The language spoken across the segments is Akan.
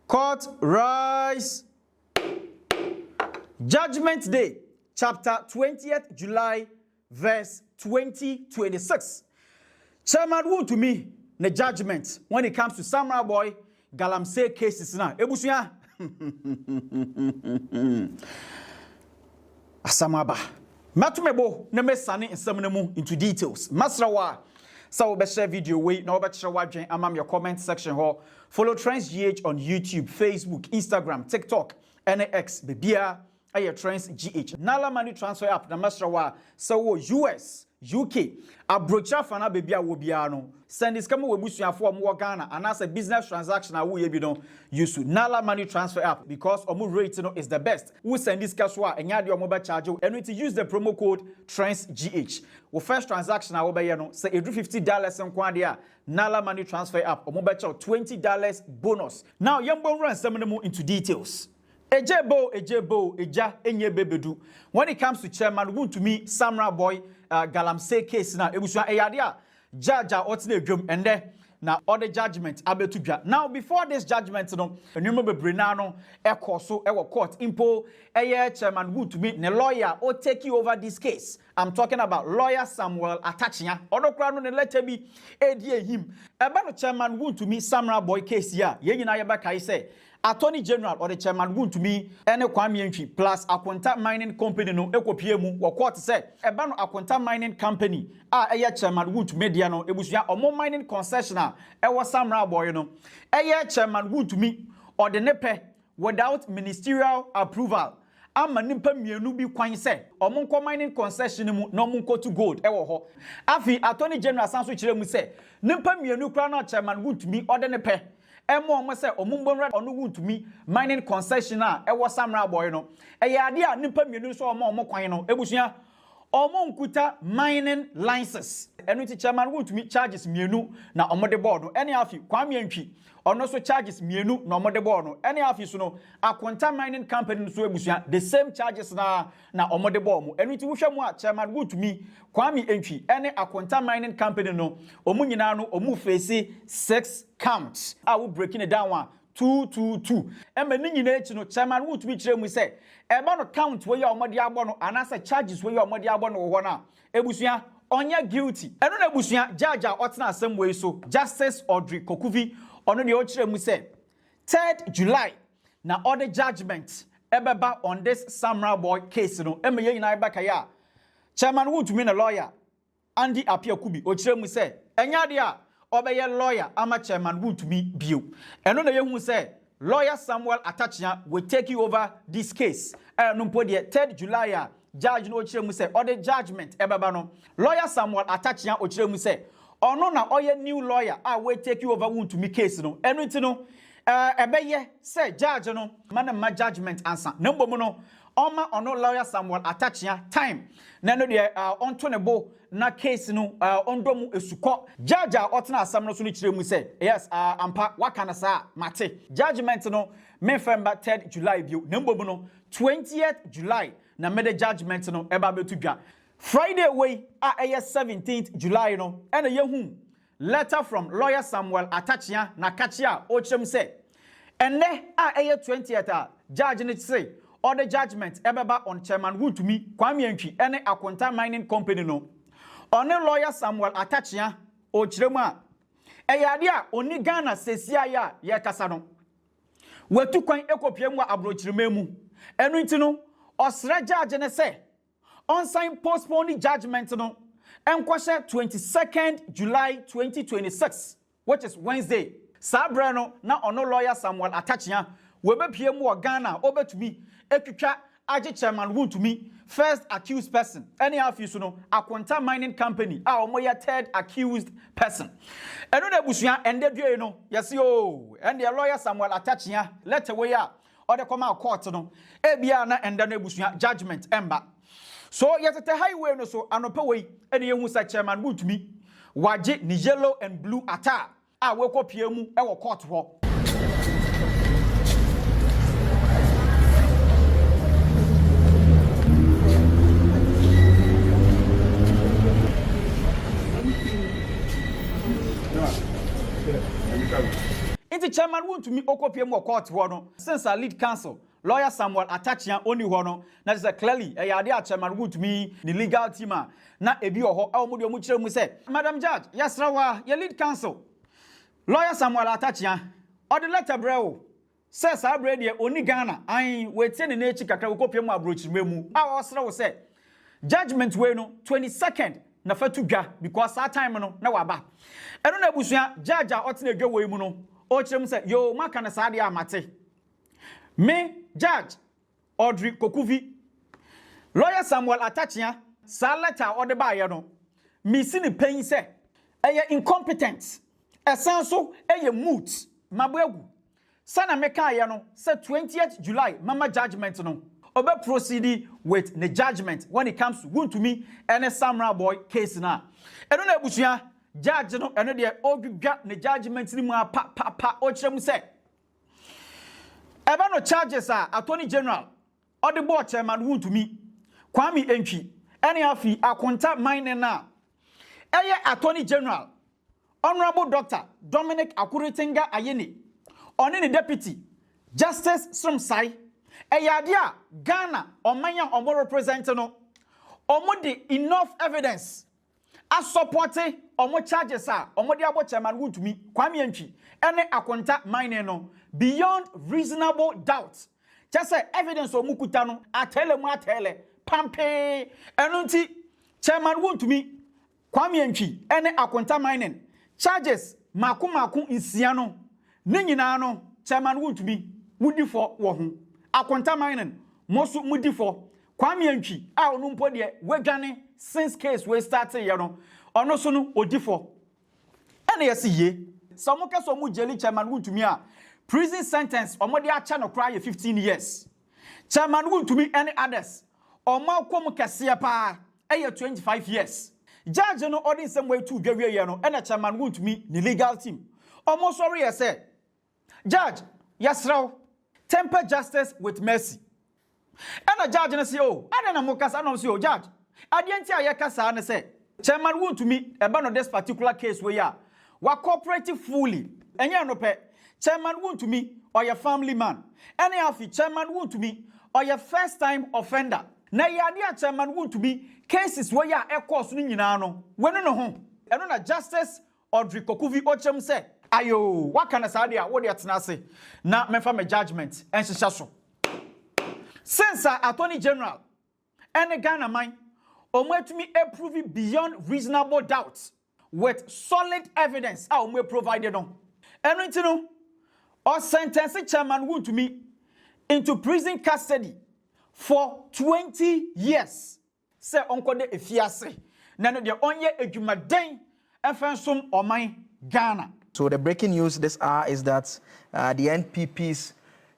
Court rise. Judgment Day, chapter 20th July, verse 2026. Chairman Wontumi, the judgment when it comes to Samurai Boy Galamsey cases now. Ebusuya. Asamaba. Matumebo ne mesane nsamnemu into details. Masrawa. So we share video way na we share wadwen amam your comment section ho. Follow Trends GH on YouTube, Facebook, Instagram, TikTok, NX, Bebia, aye Trends GH. Nala money transfer app na masrawa so US, UK, abrocha fana bebia wo bia no. Send this come we busuafo mo Ghana and as a business transaction wo ye bi no use Nala money transfer app because omo rate no is the best. We send this cash wa enya de omo ba charge and we to use the promo code TRENDSGH. Wo first transaction wo be ye no say edu $50 nkwa de a Nala money transfer app omo ba charge $20 bonus. Now yembo run some into details. Ejebo, eja, enye bebedu. When it comes to Chairman Wontumi Samurai Boy Galamsey case now, ebusua eyadia judge otine dwom ende na other judgment abetudwa. Now before this judgment no, enwuma bebre na no ekoso ewo court impo eye Chairman Wontumi ne lawyer o take over this case. I'm talking about lawyer Samuel Atta Akyea. Odokra no ne letter bi edie him. Eba no Chairman Wontumi Samurai Boy case ya, ye nyina ye ba kai say Attorney General or the Chairman Wontumi ene Kwame Antwi plus Akwanta Mining Company no ekopie mu wo court say eba no Akwanta Mining Company eye Chairman Wontumi dia no ebusua omo mining concessionaire ewo Samurai Boy no eye Chairman Wontumi or the nepe without ministerial approval ama nimpa mienu bi kwan say omo nko mining concession mu no omo nko to gold ewo ho afi Attorney General sanso kire mu say nimpa mienu kra na Chairman Wontumi or the nepe emo omo se omumbonra onu Wontumi mining concession ewo Samurai Boy no eye ade a nimpa mienu so omo kwan no ebusua omo nkuta mining license enu ti Chairman Wontumi charges mienu na omo de board no ene afi Kwame Antwi ono so charges mienu na omo de board no ene afi so no Akwanta Mining Company so ebusua the same charges na omo de board mu enu ti wohwɛ mu a Chairman Wontumi Kwame Antwi ene Akwanta Mining Company no omu nyina no omu face 6 counts we breaking it down 222 ema ni nyina echi no Chairman Wontumi kire mu say eba no count we ya omode agbo no anasa charges we ya omode agbo no wo na ebusua onya guilty eno na ebusua judge a otena asem we so Justice Audrey Kokuvi ono de o kire mu say 3rd July na order judgment ebeba on this Samurai Boy case no ema ye nyina eba kaya Chairman Wontumi na lawyer Atta Akyea o kire mu say enya de a obeye lawyer ama Chairman Wontumi bio eno na yehu say lawyer Samuel Atta Akyea will take you over this case no mpo de 3rd July judge no kire mu say order judgment ebeba no lawyer Samuel Atta Akyea o kire mu say ono na oye new lawyer will take you over Wontumi case no eno nti no ebeye say judge no ma judgment answer na mbom no Oma ono lawyer Samuel Atta Akyea time na no de onto ne bo na case no ondomu esuko judge otena asam no so no kire mu say yes ampa wakana sa mate judgment no November 3rd July bio na mbom no 20th July na mede judgment no eba betudwa Friday way eye 17th July no ena yehu letter from lawyer Samuel Atta Akyea na kachia o chem say enne eye 20th judge ne say order judgment ebeba on Chairman Wontumi Kwame Antwi ene Akwanta Mining Company no one lawyer Samuel Atta Akyea o kiremu a eyade a oni Ghana sesia ya ye kasa no watu kwan ekopie mu abrochirema mu enu nti no osra judge ne say on sign postpone judgment no enkwahye 22nd July 2026 which is Wednesday sabra no na ono lawyer Samuel Atta Akyea we be pie mu o Ghana obetumi ekutwa age Chairman Wontumi first accused person any afisu no Akwanta Mining Company omoya third accused person eno na busua ende due no yesi o and the lawyer Samuel Atta Akyea let away a or the come court no ebia na ende na busua judgment emba so yetete highway no so anope we ene yehu sa Chairman Wontumi waje ni yellow and blue attire we kopie mu e wo court ho Inti chairman Wontumi okopie mo court ho no since our lead counsel lawyer Samuel Atta Akyea oni ho no na say clearly e yade a chairman Wontumi the legal team na ebi ho e omo de omo kire mu say Madam Judge yasrawa your lead counsel lawyer Samuel Atta Akyea or the letter brew says our brady oni Ghana I wait in the echi kakra okopie mo abrochire mu a osra wo say judgment we no 22nd na fatu dwa because that time no na waba eno na busua judge a otena dwa we mu no o kire say yo maka na saade amate me judge Audrey Kokuvi lawyer Samuel Atta Akyea sa letter o de ba ye no me si ni pain say eye incompetent esanso eye moot maboagu sana meka ye no say 20th July mama judgment no obe proceed with the judgment when it comes to Wontumi and a Samurai boy case na eno na busua judge no eno de odwudwa ne judgment ni mu pa o kire mu say eba no charges attorney general or the board chairman Wontumi Kwame Entwi ene afi akonta mine na eye attorney general honorable Dr. Dominic Akuretenga Ayene oni ne deputy Justice Sromsai Eyadia Ghana omanya omo represent no omo de enough evidence as supporting omo charges omo de abo chairman Wontumi Kwame Entwi ene akonta mine no beyond reasonable doubt just say evidence omo kuta no atele pampe enunti chairman Wontumi Kwame Entwi ene akonta mine charges maku insia no ne nyina no chairman Wontumi wudi for wo ho akonta mining mosu mudi for Kwame Entwi a onu mpo de wegane since case we started ye no ono so no odi for ene yesi ye so mo keso mo jeli chairman Wontumi a prison sentence omo de acha no cry 15 years chairman Wontumi and others omo akom kese pa 25 years judge no ordin some way to dwawe ye no ene chairman Wontumi ni legal team omo sorry ye say judge yasraw temper justice with mercy. And a judge and say, oh, I don't know Mokasa no say, oh, judge. I didn't tell Yakasa and say, Chairman Wontumi, about this particular case where ya were cooperative fully. And ya no pay, Chairman Wontumi or your family man. Any of you, Chairman Wontumi or your first time offender. Na ya dear Chairman Wontumi cases where ya a course in no. When no home. And on a justice Audrey Kokuvi Ochem said. Ayo, what can I say? What do you say? Now, me from a judgment and so. Since Attorney General and the Ghana mine, Wontumi approve beyond reasonable doubt with solid evidence. I will provide on. And you know, or sentence Chairman Wontumi into prison custody for 20 years. Say Uncle de Efiase. Nano de onye ejumaden efensum o mine Ghana. So the breaking news this hour is that the NPP's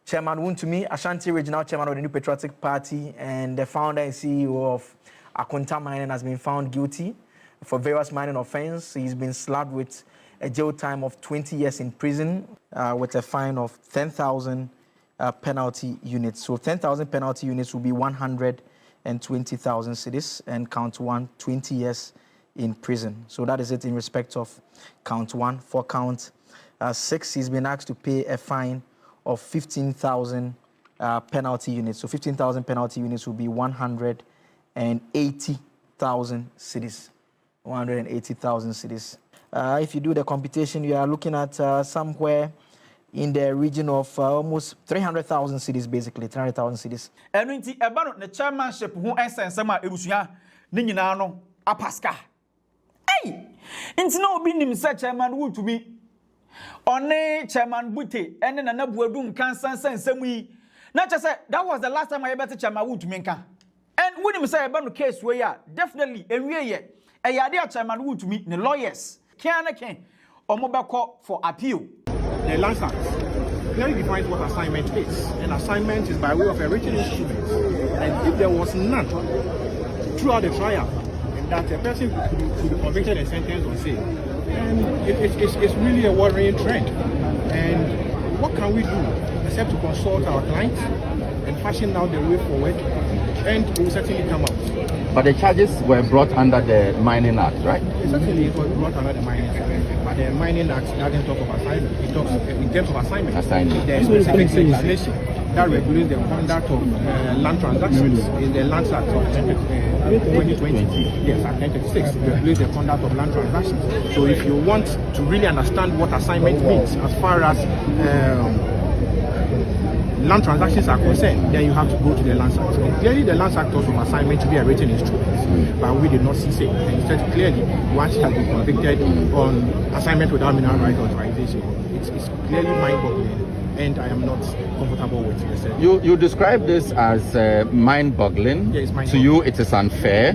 Chairman Wontumi, Ashanti Regional Chairman of the New Patriotic Party and the founder and CEO of Akonta Mining has been found guilty for various mining offenses. He's been slapped with a jail time of 20 years in prison with a fine of 10,000 penalty units. So 10,000 penalty units will be 120,000 cedis and count 1, 20 years in prison. So that is it in respect of count 1. For count 6, he's been asked to pay a fine of 15,000 penalty units. So 15,000 penalty units will be 180,000 cedis. 180,000 cedis. If you do the computation, you are looking at somewhere in the region of almost 300,000 cedis, basically 300,000 cedis. And when the chairmanship who essence sama ebusuya ni nyina no apaska. Inti na obi nim se Chairman Wontumi one Chairman Bute ene na nabuadu nkan sansan nsam yi na che say that was the last time I bet Chairman Wontumi nkan and wonim say eba no case we ya definitely enwie ye eyade a Chairman Wontumi ne lawyers can omo beko for appeal. The Lands Act clearly defines what assignment is, and assignment is by way of a written instrument, and if there was none throughout the trial that a person could be convicted and sentenced on sale. And it's really a worrying trend. And what can we do except to consult our clients and fashion out the way forward and it will certainly come out. But the charges were brought under the Mining Act, right? Certainly, it was brought under the Mining Act, but the Mining Act doesn't talk of assignment. It talks in terms of assignment. There is specific legislation that regulates the conduct of land transactions in the Land Act of 2020. Yes, Act 1036 regulates the conduct of land transactions. So if you want to really understand what assignment means as far as land transactions are concerned, then you have to go to the Land Act. And clearly the Land Act talks of assignment to be a written instrument, but we did not see it. And it said clearly, once he has been convicted on assignment without mineral right authorization, it's clearly mind-boggling, and I am not comfortable with it. You describe this as mind-boggling. Yeah, it's mind-boggling. To you, it is unfair.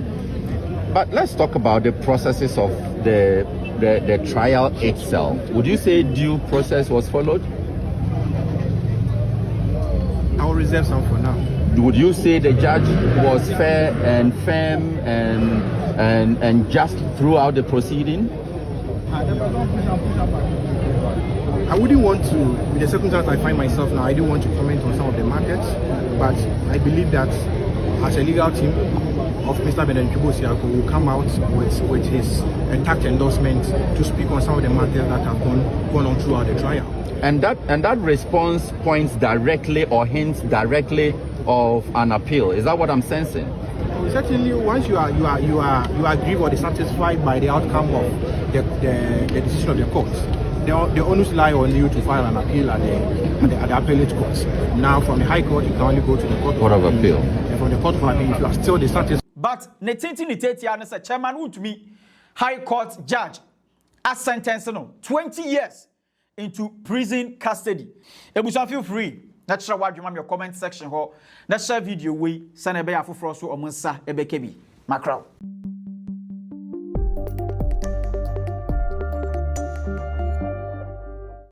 But let's talk about the processes of the trial itself. Would you say due process was followed? I will reserve some for now. Would you say the judge was fair and firm and just throughout the proceeding? I wouldn't want to, with the circumstances I find myself now, I don't want to comment on some of the matters, but I believe that as a legal team of Mr. Benedict Bosiako will come out with his tact endorsement to speak on some of the matters that have gone on throughout the trial. And that response points directly or hints directly of an appeal. Is that what I'm sensing? Certainly, once you are aggrieved or dissatisfied by the outcome of the decision of the court, the onus lie on you to file an appeal at the appellate court. Now, from the High Court, you can only go to the Court of Appeal. And from the Court of Appeal, if you are still dissatisfied. But Netiti Chairman Wontumi, High Court judge, a sentence 20 years into prison custody. Ebusan, feel free. Let's share what you want your comment section. Let's share video we send a bear for so or Munsa Ebekebi. Macron.